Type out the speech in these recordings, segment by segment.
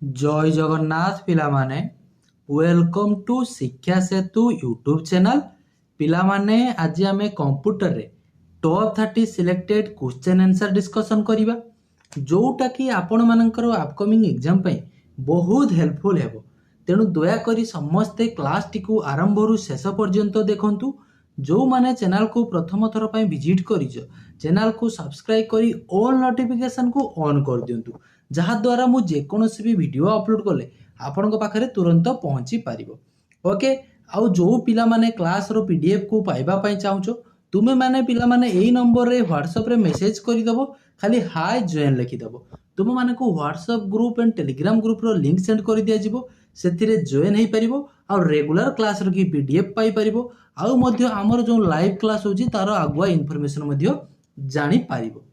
जय जगन्नाथ पिला माने वेलकम टू शिक्षा सेतु यूट्यूब चैनल पिला माने आज आमे कंप्यूटर रे top 30 selected question answer discussion करिबा जोटा कि आपण मानकर अपकमिंग एग्जाम पई बहुत हेल्पफुल हेबो। तेणु दया करी समस्ते क्लास टी को आरंभ रु शेष पर्यंत देखंतु। जो माने चैनल को प्रथम थर पई विजिट करिजो चैनल को सब्सक्राइब करी ऑल नोटिफिकेशन को ऑन कर दियंतु जहा द्वारा मु जे कोनोसी भी वीडियो अपलोड कले आपन को पाखरे तुरंत पहुंची पारिबो। ओके आउ जो पिला माने क्लास रो पीडीएफ को पाइबा पई चाहूचो तुमे माने पिला माने एई नंबर रे व्हाट्सएप रे मेसेज करि दबो खाली हाय जॉइन लिखि दबो। तुम माने को WhatsApp group and Telegram group रो लिंक सेंड कर दिया जिवो सेथिरे जॉइन हेई परिबो और रेगुलर क्लास रो की पीडीएफ पाई परिबो आउ मध्य हमर जो लाइव क्लास होची तारो आगुआ इन्फॉर्मेशन मध्य जानि पारिबो।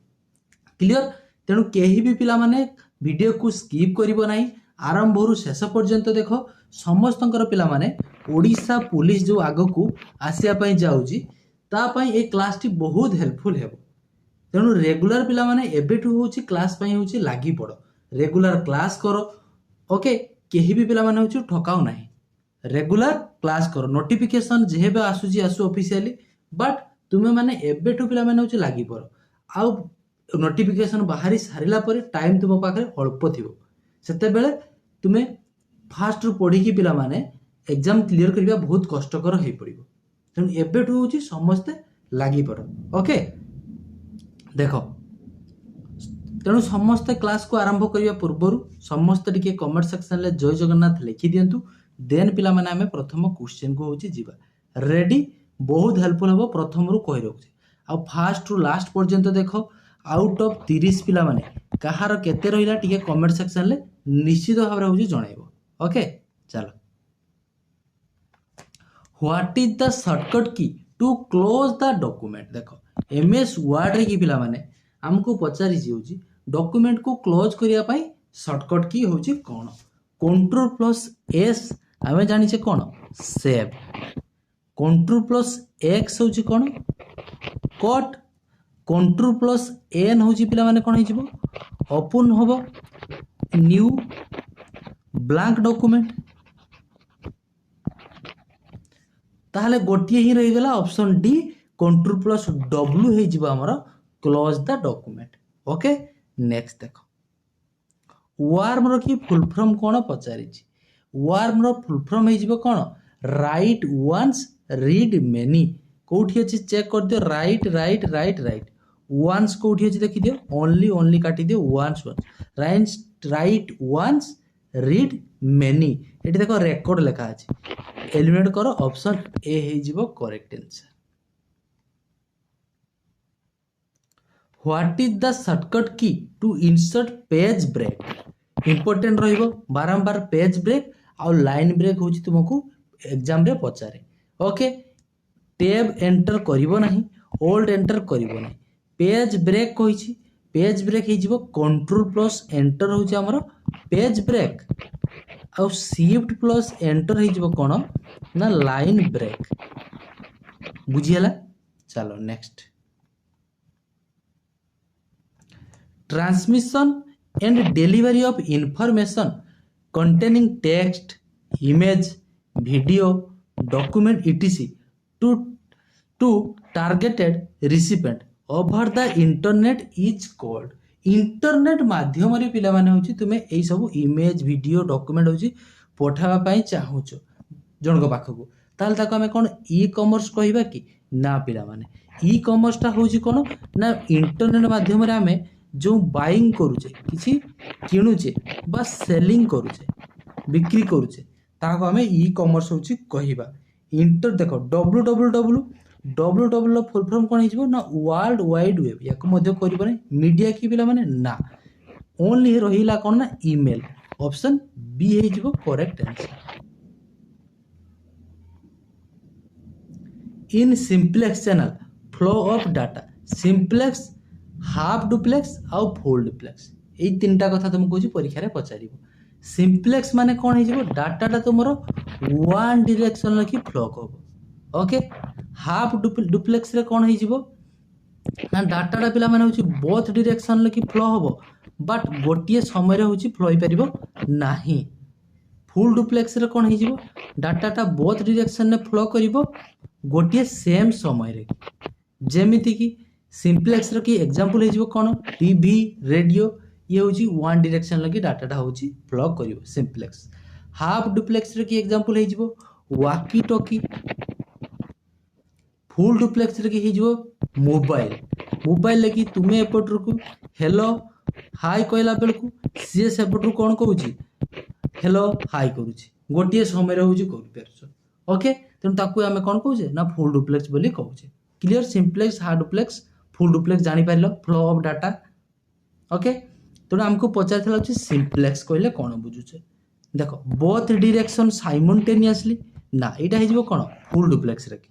क्लियर तेणु केही भी पिला माने वीडियो को स्किप करिवो नाही आरंभ रु शेष पर्यंत देखो समस्तंकर पिला माने ओडिशा पुलिस जो आगो को आसिया पई जाउची ता पई ए क्लास टी बहुत हेल्पफुल हेबो। तेणु रेगुलर पिला माने एबेठु होची क्लास पई होची लागी पड़ो रेगुलर क्लास करो। ओके केही भी पिला माने होची ठकाउ नाही रेगुलर क्लास करो नोटिफिकेशन जेबे आसुची आसु ऑफिशियली बट तुमे माने एबेठु पिला माने होची लागी पड़ो आउ नोटिफिकेशन बाहरी सारिला पर टाइम तुम पाखे अल्प थी से तुम्हें फास्ट रु पढ़ी पिला माने एग्जाम क्लियर करबा बहुत कष्टकर हो पड़ो। तेणु एबेठु होची समस्ते लागी पड़। ओके देख तेणु समस्ते क्लास को आरंभ करने पूर्व समस्ते टिके कमेंट सेक्शन में जय जगन्नाथ लिखि दिंतु देन पिला माने आमे प्रथम क्वेश्चन को होची जीवा रेडी बहुत हेल्पफुल हम प्रथम रु कहि रखुचे आ फास्ट रु लास्ट पर्यंत देखो आउट ऑफ 30 पिला माने कहार केते रहिला टिके कमेंट सेक्शन ले निश्चित भाव रे होची जणाइबो। ओके चलो what is the shortcut key to close the document. देखो एमएस वर्ड रे की पिला माने हमको पचारि होची डॉक्यूमेंट को क्लोज करिया पई शॉर्टकट की होची कोन कंट्रोल प्लस एस हमें जानि छे कोन सेव कंट्रोल प्लस एक्स होची कोन कट कंट्रोल प्लस एन होची पिला माने कोन हिजिबो ओपन होबो न्यू ब्लैंक डॉक्यूमेंट ताहले गोटिए ही रही गला option D control plus W हे जिबो हमर close the document. Okay next देखो वार्म रो की फुल फॉर्म कोन पचारि छी वार्म रो फुल फॉर्म हे जिबो कोन राइट वंस रीड मेनी कोठी अछि चेक कर दियो right right right right once कोठी अछि देखि दियो ओनली ओनली काटी दियो once once right once read many एठी देखो रेकॉर्ड लिखा अछि एलिमिनेट करो ऑप्शन ए हे जिवो correct answer. What is the shortcut key to insert page break important रहिबो बारंबार पेज ब्रेक और लाइन ब्रेक होची तुमको एग्जाम रे पचारे। ओके टैब एंटर करिवो नाही ओल्ड एंटर करिवो नाही पेज ब्रेक कहिछि पेज ब्रेक हे जिवो कंट्रोल प्लस एंटर होची हमर पेज ब्रेक और शिफ्ट प्लस एंटर हे जिवो कोन ना लाइन ब्रेक बुझियला। चलो next transmission and delivery of information containing text image video document etc to targeted recipient over the internet is called internet माध्यम रे पिला माने होची तुमे एई सब इमेज वीडियो डॉक्यूमेंट होची पठावा पई चाहूचो जनक पाखकू ताल ताको हमें कोन ई कॉमर्स कहिबा कि ना पिला माने ई कॉमर्स ता होची कोन ना इंटरनेट माध्यम रे हमें जो बाइंग करूचे किछि किणुचे बा सेलिंग करूचे बिक्री करूचे ताको हमें ई कॉमर्स होची कहिबा इंटर देखो www फुल फॉर्म कोन हिजबो ना वर्ल्ड वाइड वेब याको मध्य करिबो नै मीडिया की पिला माने ना ओनली रहिला कोन ना ईमेल ऑप्शन बी हे जिवो correct answer. In simplex channel flow of data simplex half duplex और फुल डुप्लेक्स ए तीनटा कथा तुमको जी परीक्षा रे पचारिबो। सिंप्लेक्स माने कोन हे जिवो डाटाटा तुमरो वन डायरेक्शन लकी फ्लो होबो। ओके हाफ डुप्लेक्स रे कोन हे जिवो ना डाटाटा पिला माने होची बोथ डायरेक्शन लकी फ्लो होबो बट गोटे समय हूँ फ्लो हो पार ना। फुल डुप्लेक्स रे कौन हो डाटाटा बोथ डायरेक्शन में फ्लो कर गोटे सेम समय जेमिति कि सिंप्लेक्स की एग्जांपल हो कौन टीवी रेडियो ये हूँ वन डायरेक्शन लगी डाटाटा हूँ फ्लो कर सिंप्लेक्स। हाफ डुप्लेक्स की एग्जांपल हो वाकी टॉकी। फुल डुप्लेक्स हो मोबाइल। मोबाइल लगी तुम्हें एपटर को हेलो हाई कहला बेलू सी सेपटर कौन कौन हेलो हाई करुच्ची गोटे समय हूँ कर ओके। तेणु ताकू आम कौन कहे ना फुल डुप्लेक्स बोली कहे। Clear simplex half duplex full duplex जापर फ्लो ऑफ डाटा ओके। तेणु आमको पचार सिंप्लेक्स कहले कौन बुझुचे देख बोथ डायरेक्शन साइमल्टेनियसली ना यहाँ हो कौन फुल डुप्लेक्स रे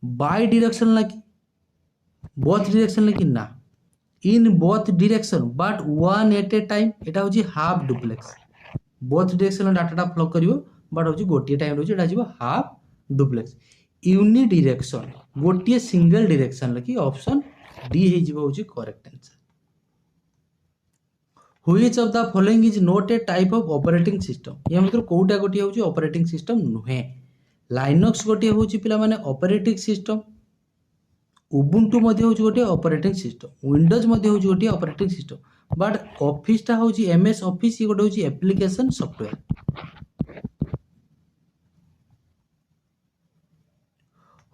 बाय डायरेक्शन लगी बोथ डायरेक्शन लगी ना in both direction but one at a time यहाँ हूँ half duplex. Both direction data flow कर बट हूँ गोटे टाइम हूँ हाफ डुप्लेक्स। यूनि डायरेक्शन गोटे सिंगल डायरेक्शन लगी ऑप्शन डी हूँ correct answer. Which of the following is not a type of operating system या मतलब कोटा गोटे हूँ ऑपरेटिंग सिस्टम नुहे। लाइनक्स गोटे हूँ पिला माने ऑपरेटिंग सिस्टम उबुंटू मध्य हूँ गोटे ऑपरेटिंग सिस्टम विंडोज मध्य हूँ गोटे ऑपरेटिंग सिस्टम बट ऑफिस टा हूँ एमएस ऑफिस ये गोटे हूँ application software.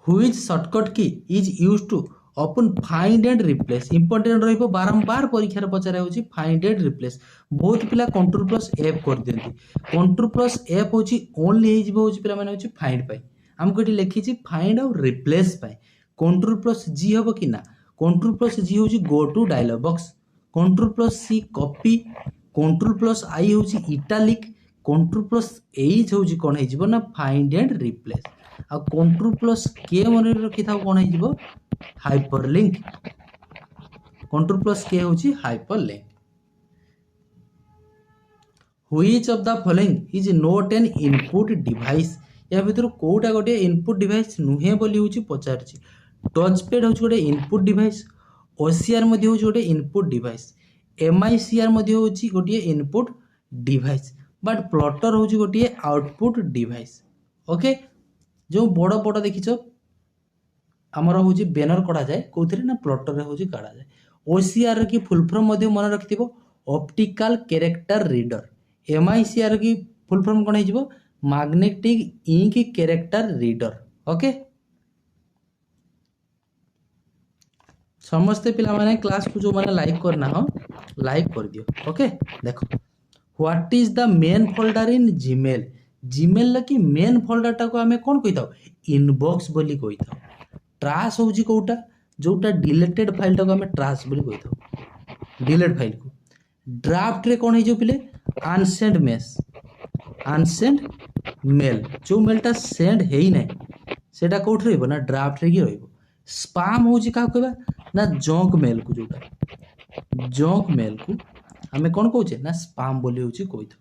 Which shortcut key is used to open find and replace important रहिबो बारंबार परीक्षा पचारे होची फाइंड एंड रिप्लेस। बहुत पिला कंट्रोल प्लस एफ कर दियंती कंट्रोल प्लस एफ होची ओनली हे जिवो होची पिला माने होची फाइंड पाई हमको एटी लिखी छी फाइंड और रिप्लेस पाई। कंट्रोल प्लस जी हबो कि ना कंट्रोल प्लस जी होची go to dialog box control plus C copy control plus I होची इटालिक कंट्रोल प्लस एच होची कोन हे जिवो ना फाइंड एंड रिप्लेस। आ कंट्रोल प्लस के मन रखि था कोन हे जिवो हाइपरलिंक कंट्रोल प्लस के होची hyperlink. Which of the following is not an input device या भीतर कोटा गोटे इनपुट डिवाइस नुहे बोली होची पचारची। टच पैड होची गोटे इनपुट डिवाइस ओसीआर मध्ये होची गोटे इनपुट डिवाइस एमआईसीआर मध्ये होची गोटे इनपुट डिवाइस बट प्लॉटर होची गोटे आउटपुट डिवाइस ओके। जो बड़ बड़ देखिछो आमर हूँ बैनर कढ़ा जाए कौन ना प्लॉटर हूँ काढ़ा जाए। ओसीआर की फुल फॉर्म मन रखि ऑप्टिकल कैरेक्टर रीडर एमआईसीआर की फुल फॉर्म कौन हो magnetic ink character reader okay. समस्ते पिला माने क्लास को जो माने लाइक करना हो लाइक कर दियो ओके। देखो what is the main folder in Gmail Gmail की मेन फोल्डर टाको आमे कौन कही था इनबॉक्स बोली कही था। ट्राश होची कोटा जोटा डिलीटेड फाइल टाको आमे ट्राश बोली कही था डिलीट फाइल को। ड्राफ्ट रे कौन हो पिले अनसेंड मेस अनसेंड मेल जो मेलटा सेंड है ही नहीं सेटा कोठ रहइबो ना ड्राफ्ट रे ही रहइबो। स्पैम होची का कहबा ना जंक मेल को जोटा जंक मेल को आमे कौन कहूचे ना स्पैम बोली होची कही था।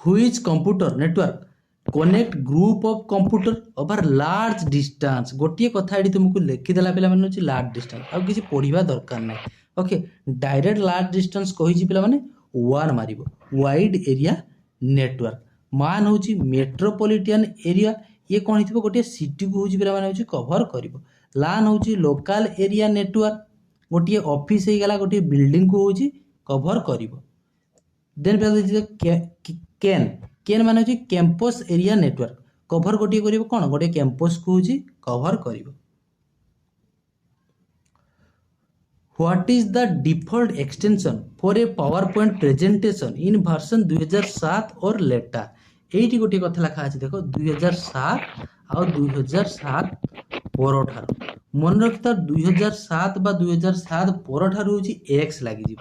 Which computer network connect group of computer over large distance गोटे कथा ये तुमको लिखिदेला पे मैंने लार्ज डिस्टेंस आउ किसी पढ़ा दरकार ना ओके। डायरेक्ट लार्ज डिस्टेंस कही पे वन मार वाइड एरिया नेटवर्क मान हूँ मेट्रोपॉलिटन एरिया ये कौन हो गोटे सिटी को हूँ पे कभर कर। लान हूँ लोकल एरिया नेटवर्क गोटे ऑफिस हो गला गोटे बिल्डिंग को हूँ कभर कर। देन कैन कैन मान हूँ कैंपस एरिया नेटवर्क कभर गोटे कर कौन गोटे कैंपस को हूँ कभर कर। What is the default extension for a power point presentation in version 2007 और लेटर ये गोटे कथा लिखा है देख 2007 और 2007 परठार मन रखता 2007 बा 2007 परठार हूँ एक्स लगी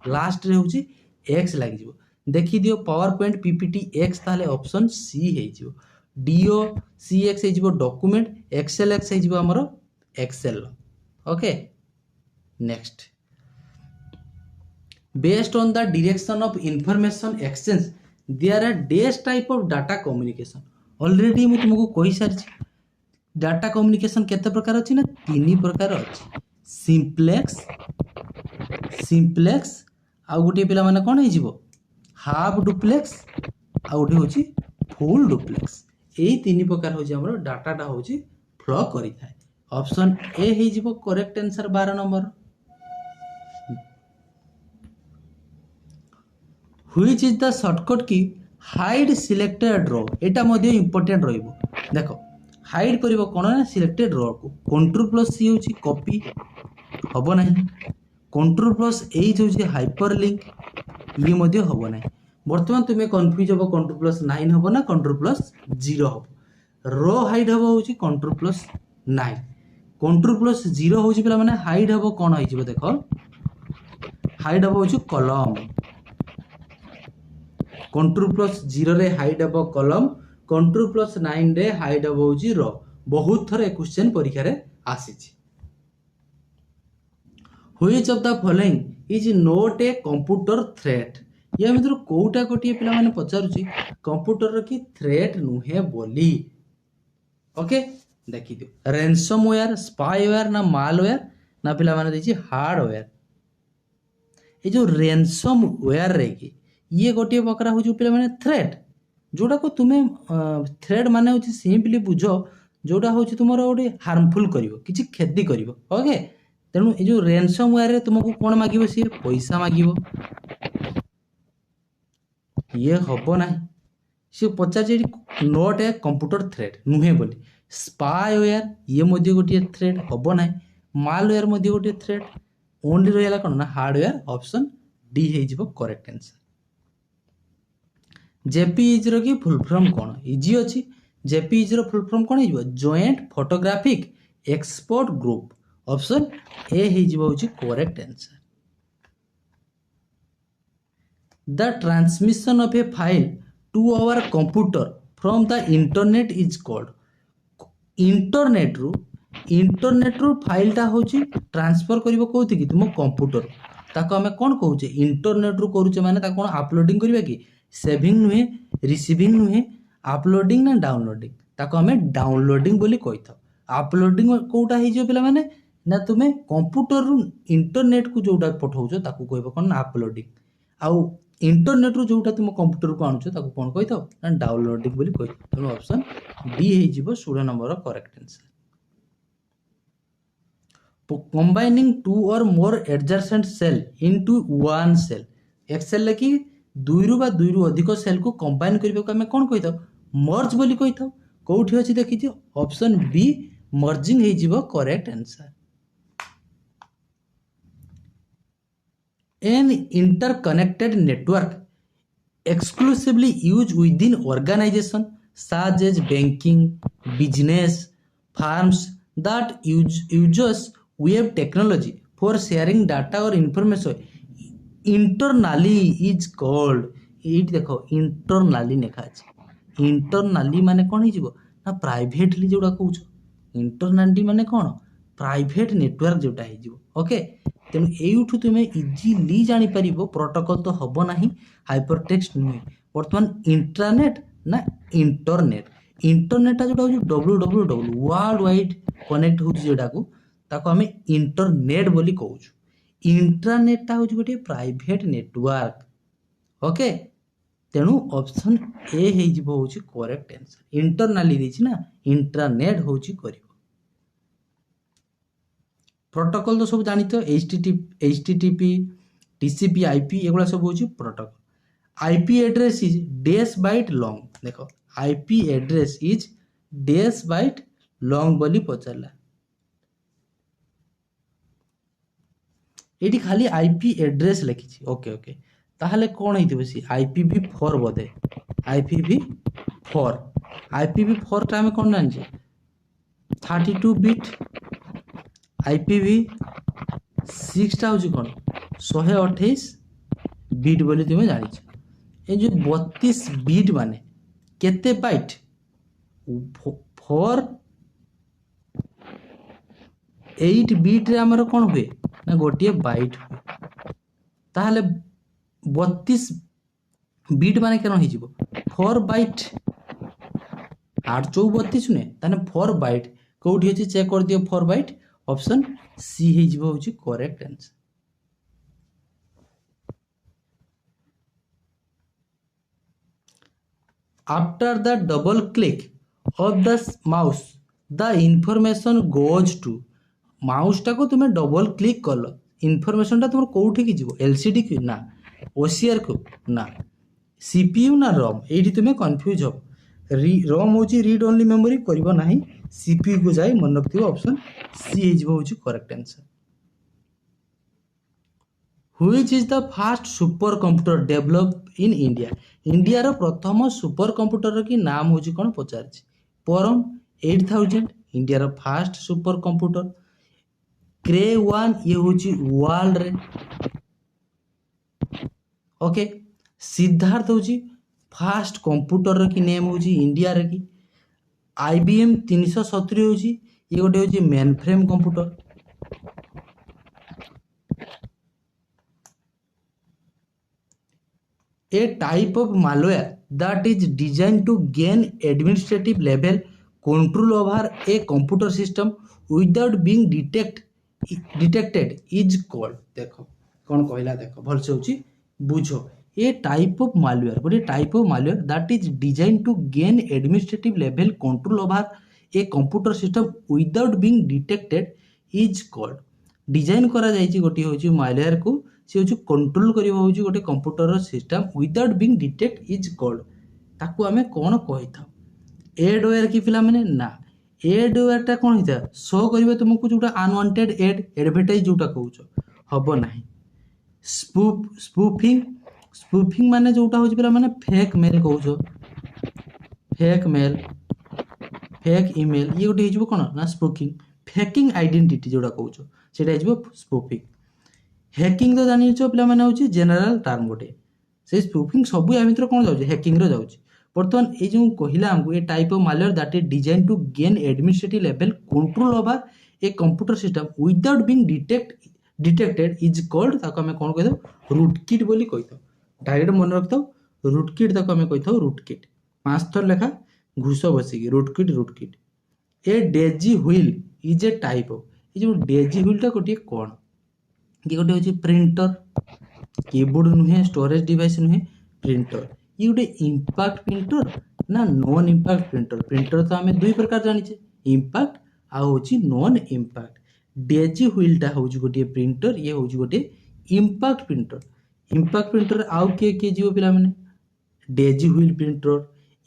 लास्ट रे हूँ एक्स लगी देखी दियो पावर पॉइंट पीपीटी एक्स ताले ऑप्शन सी हो डीओ सी एक्स हो डॉक्यूमेंट एक्सएल एक्स हो आमर XL okay. Next based on the direction of information exchange there are these type of data communication already मुझे तुमको कही सारी डाटा कम्युनिकेशन केते प्रकार अच्छी ना तीन प्रकार अच्छी सिंप्लेक्स सिंप्लेक्स आउ गोटे पिला माने कोन हो हाफ डुप्लेक्स आउ गोटे होची फुल डुप्लेक्स एई तीन प्रकार होची हमर डाटाटा होची फ्लो करि थाए। ऑप्शन ए हे जिवो correct answer 12 number. Which is the shortcut की हाइड सिलेक्टेड रो एटा मध्ये इंपोर्टेंट रहइबो। देखो हाइड करिवो कोन ना सिलेक्टेड रो को कंट्रोल प्लस सी होची कॉपी हबो नाही कंट्रोल प्लस एच होची हाइपरलिंक ये मध्ये हबो नाही। वर्तमान तुम्हें कंफ्यूज हो कंट्रोल प्लस 9 हबो ना कंट्रोल प्लस 0 हबो। रो हाइड हबो होची कंट्रोल प्लस 9 कंट्रोल प्लस 0 होची पिला माने हाइड हबो कोन होई जिवो। देखो हाइड हबो होची कॉलम कंट्रोल प्लस 0 रे हाइड हबो कॉलम कंट्रोल प्लस 9 रे हाइड हबो होची रो। बहुत थर ए क्वेश्चन परीक्षा रे आसीची। Which of the following is not a computer threat या मित्र कोटा कोटी पिला माने पचारुची कंप्यूटर रो की थ्रेट नुहे बोली। ओके देखि दियो रैंसमवेयर स्पाईवेयर ना मालवेयर ना पिला माने देछि हार्डवेयर। ए जो रैंसमवेयर रे की ये गोटे प्रकार हो पिला माने थ्रेट जोड़ा को तुम्हें थ्रेड माने होची सिंपली बुझो जोड़ा होची तुमरो गोटे हार्मफुल करिवो किछि क्षति करिवो। ओके तेणु ए जो रैंसमवेयर रे तुमको कोन मागिवो सी पैसा मागिवो ये हबो नाही सी पचार जे नॉट ए कंप्यूटर थ्रेड नुहे बोली। स्पाईवेयर ये मध्ये गोटे थ्रेड हबो नाही मालवेयर मध्ये गोटे थ्रेड ओनली रहला कोन ना हार्डवेयर। ऑप्शन डी हे जिवो करेक्ट आंसर। जेपीईजी रो की फुल फॉर्म कोन इजी अछि जेपीईजी रो फुल फॉर्म कोन हिजो joint photographic export group. Option A हे जिवो होची correct answer. The transmission of a file to our computer from the internet is called. Internet रू फाइल टा होची ट्रांसफर करिवो कोथि की तुम कंप्यूटर ताको हमें कोन कहूचे इंटरनेट रू करूचे माने ता कोन अपलोडिंग करिवे की सेविंग नुहे रिसीविंग नुहे अपलोडिंग ना डाउनलोडिंग ताको हमें डाउनलोडिंग बोली कहिथो। अपलोडिंग कोटा हे जो पिला माने ना तुमे कंप्यूटर रू इंटरनेट को जोटा पठाउछो ताको कहबो कोन अपलोडिंग आउ इंटरनेट रू जोटा तुम कंप्यूटर को आनुछो ताको कोन कहिथो ना डाउनलोडिंग बोली कहिथो। तेनु ऑप्शन डी हे जिवो 16 number correct answer. Combining two or more adjacent cell into one cell excel की दुई बा दुई अधिक सेल को कंबाइन करबे को हमें कोन कहिथो मर्ज बोली कहिथो। कोठी अछि देखिथि ऑप्शन बी मर्जिंग हे जिवो correct answer. An interconnected network exclusively used within organization such as banking, business, firms that uses web technology for sharing data or information internally is called। एट देखो इंटरनाली नेखा अछि इंटरनाली माने कोन हे जिवो ना प्राइवेटली जोडा कहउछो इंटरनाली माने कोन प्राइवेट नेटवर्क जोटा हे जिवो। ओके तेनु एयुठु तुमे इजीली जानि परिबो प्रोटोकॉल तो हबो नाही हाइपरटेक्स्ट नुहे। वर्तमान इंट्रानेट ना इंटरनेट इंटरनेट जोटा हो www वर्ल्ड वाइड कनेक्ट हो जोटा को ताको हमें इंटरनेट बोली कहउछु। इंट्रानेट ता हो गोटे प्राइवेट नेटवर्क। ओके तेणु ऑप्शन ए हे जिवो होची करेक्ट आंसर। इंटरनाली देछि ना इंट्रानेट होची करिवो। प्रोटोकॉल तो सब जानी तो एचटीटीपी टीसीपी आईपी एगुला सब होची protocol. IP address is dash byte long देखो IP address is dash byte long बोली पचारला एटी खाली आईपी एड्रेस लिखिछि। ओके ओके ताहले कोन हेतिबो सी IPv4 बोधे IPv4 टा हम कोन जानि 32 बिट IPv6 टा होची कोन 128 बिट बोली तुमे जानि छ। ए जो 32 बिट माने केते बाइट 8 बिट रे हमर कोन हुए ना गोटिए बाइट हुए ताहले 32 बिट माने केन हो जिवो 4 बाइट 8 चौ 32 ने ताने 4 बाइट कोठी अछि चेक कर दियो 4 बाइट ऑप्शन सी हे जिवो होची correct answer. After the double click of the mouse, the information goes to माउसटा को तुम्हें डबल क्लिक कल इनफर्मेशनटा तुम कौटी की जीव एलसीडी की ना ओसीआर को ना सीपीयू ना रम ये तुम्हें कन्फ्यूज हो रम हूँ रीड ओनली मेमोरी कर ना सीपीयू को जाए मन रखिए ऑप्शन सी हो correct answer Which is the first super computer developed in India? India रो प्रथम सुपर कंप्यूटर की नाम हूँ कौन पचार परम 8000 इंडिया रो fast super computer Cray one ये हूँ वर्ल्ड रे ओके सिद्धार्थ हूँ फास्ट कंप्यूटर की नेम हूँ इंडिया रे की IBM 370 हूँ ये गोटे हूँ main frame computer a type of malware that is designed to gain administrative level control over a computer system without being detected is called देखो कौन कहला देखो भल से होची बुझो a type of malware गोटे type of malware that is designed to gain administrative level control over a computer system without being detected is called design करा जाइए गोटे हूँ मालवेयर को सी हूँ कंट्रोल कर गोटे computer system without being detect is called ताकू आम कौन कही था एडवेयर कि पिला माने ना एडवेयरटा कौन होता है शो कर तुमको जोटा अनवांटेड एडभर्टाइज जोटा कौच हम ना स्पूफिंग स्पूफिंग माने जोटा हूँ पिला माने फेक मेल कौच फेक मेल फेक इमेल ये गोटे हो कौन ना स्पूफिंग फेकिंग आइडेंटिटी जोटा कौच से स्पूफिंग हैकिंग तो जानी पे मैंने हूँ जेनेल टर्म गोटे से स्पूफिंग सब या भर कौन जाऊँच हैकिंग जाऊँच बर्तमान ये जो कहला आमको a type of malware that is design to gain administrative level control over a computer system without being detected is called ताको आम कौन कही रूटकिट बोली कही था डायरेक्ट मन रखी रूटकिट ताको आम कही था रूटकिट 5 थर लेखा घुस बसिकी rootkit a daisy wheel is a type of ये जो डेजी व्हीलटा गोटे कौन कि गोटे हूँ प्रिंटर कीबोर्ड नुहे स्टोरेज डिवाइस नुहे प्रिंटर ये गोटे इंपैक्ट प्रिंटर ना नॉन इंपैक्ट प्रिंटर प्रिंटर तो आम दुई प्रकार जानी इंपैक्ट आउ नॉन इंपैक्ट डेजी व्हीलटा हूँ गोटे प्रिंटर ये हूँ गोटे इंपैक्ट प्रिंटर आउ किए जीव पिला माने Daisy wheel printer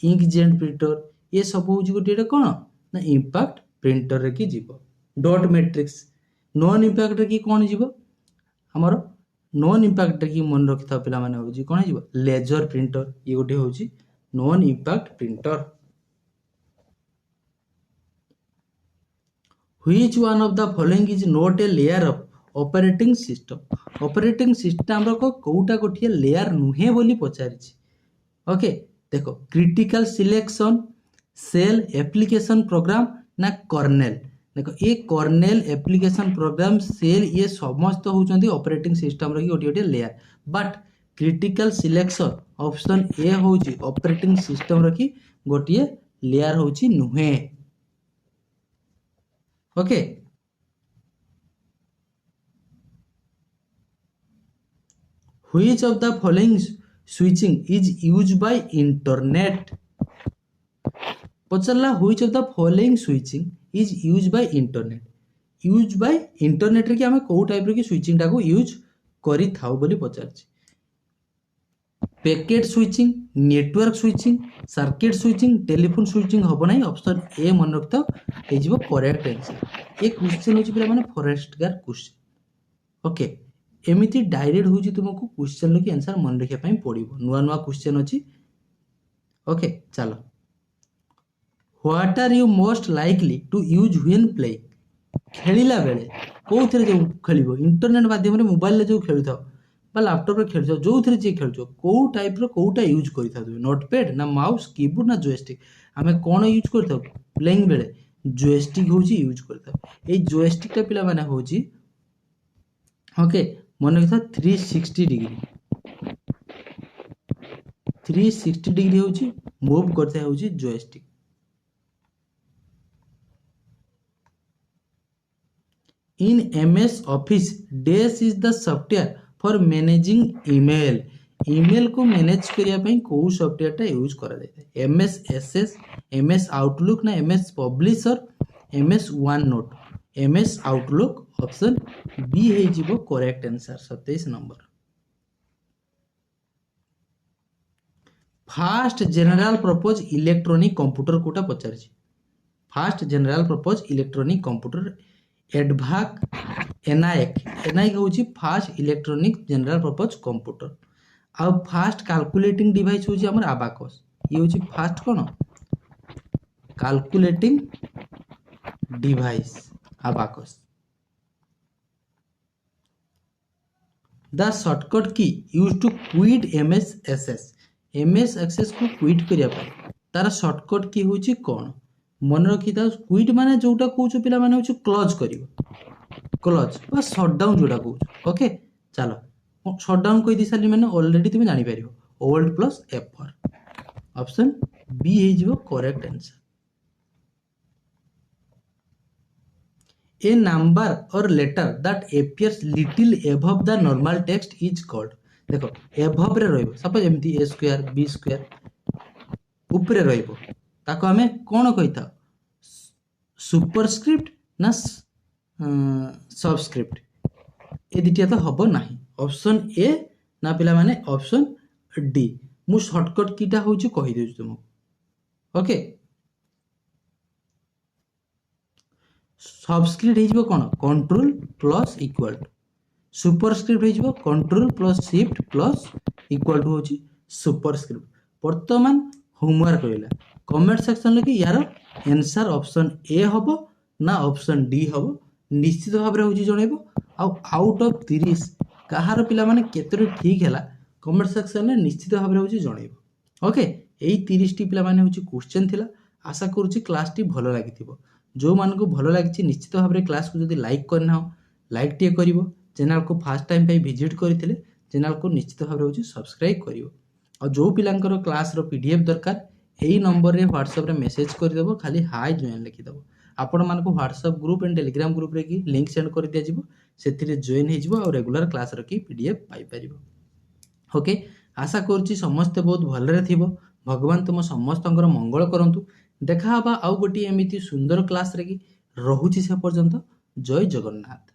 inkjet printer ये सब हूँ गोटे कौन ना इंपैक्ट प्रिंटर रे की जीव डॉट मैट्रिक्स नॉन इंपैक्ट की कौन जीव आमर नॉन इंपैक्ट की मन रखि था पिला माने होजी कौन जीव लेजर प्रिंटर ये गोटे होजी non impact printer Which one of the following is not a layer of operating system रो कोटा गोटे लेयर नुहे बोली पचारिछि ओके देखो critical selection cell application program ना कर्नेल देखो ये कर्नेल एप्लिकेशन प्रोग्राम सेल ये समस्त होउचंदी ऑपरेटिंग सिस्टम रो गोटे गोटे layer but critical selection option A होउची ऑपरेटिंग सिस्टम रो की गोटे लेयर होउची नुहे okay Which of the following switching is used by internet पचरला which of the following switching is used by internet रे कि आमे को टाइप रे कि स्विचिंग टाको यूज करी थाउ बोली पचारछि packet switching network switching circuit switching telephone switching हबो नाही ऑप्शन ए मन रखता ए जीवो करेक्ट आंसर ए क्वेश्चन होची पिला माने फॉरेस्ट गार क्वेश्चन ओके एमिति डायरेक्ट होची तुमको क्वेश्चन लो कि आंसर मन रखिया पई पड़िबो नुवा नुवा क्वेश्चन अछि ओके चलो what are you most likely to use when playing खेलिला बेले कोउथरे जो खेलिबो इंटरनेट माध्यम रे मोबाइल रे जो खेलुथाओ बा लैपटॉप रे खेलछो जोथरे जे खेलछो को टाइप रो कोटा यूज करिथा तुम नोटपैड ना माउस कीबोर्ड ना जॉयस्टिक हमें कोन यूज करथाओ प्लेइंग बेले जॉयस्टिक होची यूज करथाओ ए जॉयस्टिक टा पिला माने होची ओके मन रखता 360 डिग्री 360 डिग्री होची मूव करता होची joystick In MS Office, Dash is the software for managing email. Email को मैनेज करने कौ सॉफ्टवेयर यूज कर MS SS MS आउटलुक ना MS publisher MS one note MS outlook option B हो correct answer 27 number. Fast general purpose electronic computer कोटा पचार fast general purpose electronic computer EDVAC ENIAC हूँ fast electronic general purpose computer आ fast calculating device हूँ आम abacus ये हूँ fast कौन calculating device abacus. The shortcut key use to quit MS access को क्विट करने तार शॉर्टकट की हूँ कौन मन रखी था क्विट माने जोटा कहूँ पिला माने हूँ क्लोज कर क्लोज बा शटडाउन जोटा कहूँ ओके चलो शटडाउन कही सारी मैंने ऑलरेडी तुम जापर alt plus F4 option B हो correct answer. A number or letter that appears little above the normal text is called देखो एबव रे रहइबो सपोज एमती a स्क्वायर b स्क्वायर ऊपर रहइबो ताको हमें कोन कहिता सुपरस्क्रिप्ट ना सबस्क्रिप्ट ए दिटिया तो हबो नाही ऑप्शन ए ना पिला माने ऑप्शन डी मु शॉर्टकट कीटा होउची कहि देउ तुमको ओके सबस्क्रिप्ट हो कौन control plus equal to superscript हो control plus shift plus equal to होची सुपरस्क्रिप्ट। वर्तमान होमवर्क रहा कमेंट सेक्शन लगे यार आंसर ऑप्शन ए हम ना ऑप्शन डी हम निश्चित भाव में हूँ जनइब आउट ऑफ 30 कहार पिला माने केतोटी ठीक है कमेंट सेक्शन में निश्चित भाव में हूँ जनइब ओके यही 30 टी पिला माने हूँ क्वेश्चन थिला आशा करुच्ची क्लास टी भल लगी जो मानक भल लगी निश्चित भाव में क्लास को जब लाइक करना लाइक टे कर चैनल को फास्ट टाइम पे विजिट करते चैनल को निश्चित भाव में सब्सक्राइब कर जो पिलांकर क्लास रो PDF दरकार यही नंबर रे व्हाट्सएप रे मेसेज करदेव खाली हाय जॉइन लिखिदेव आपण मानक WhatsApp group and Telegram group रे की लिंक सेंड कर दिया जिवो सेथिरे जॉइन हे जिवो और रेगुलर क्लास रो की PDF पाई परिबो ओके आशा करूची समस्त बहुत भलरे थिबो भगवान तुम समस्तंकर मंगल करंतु देखा हबा आउ गोटी एमिति सुंदर क्लास रे की रहुची से पर्यंत जय जगन्नाथ।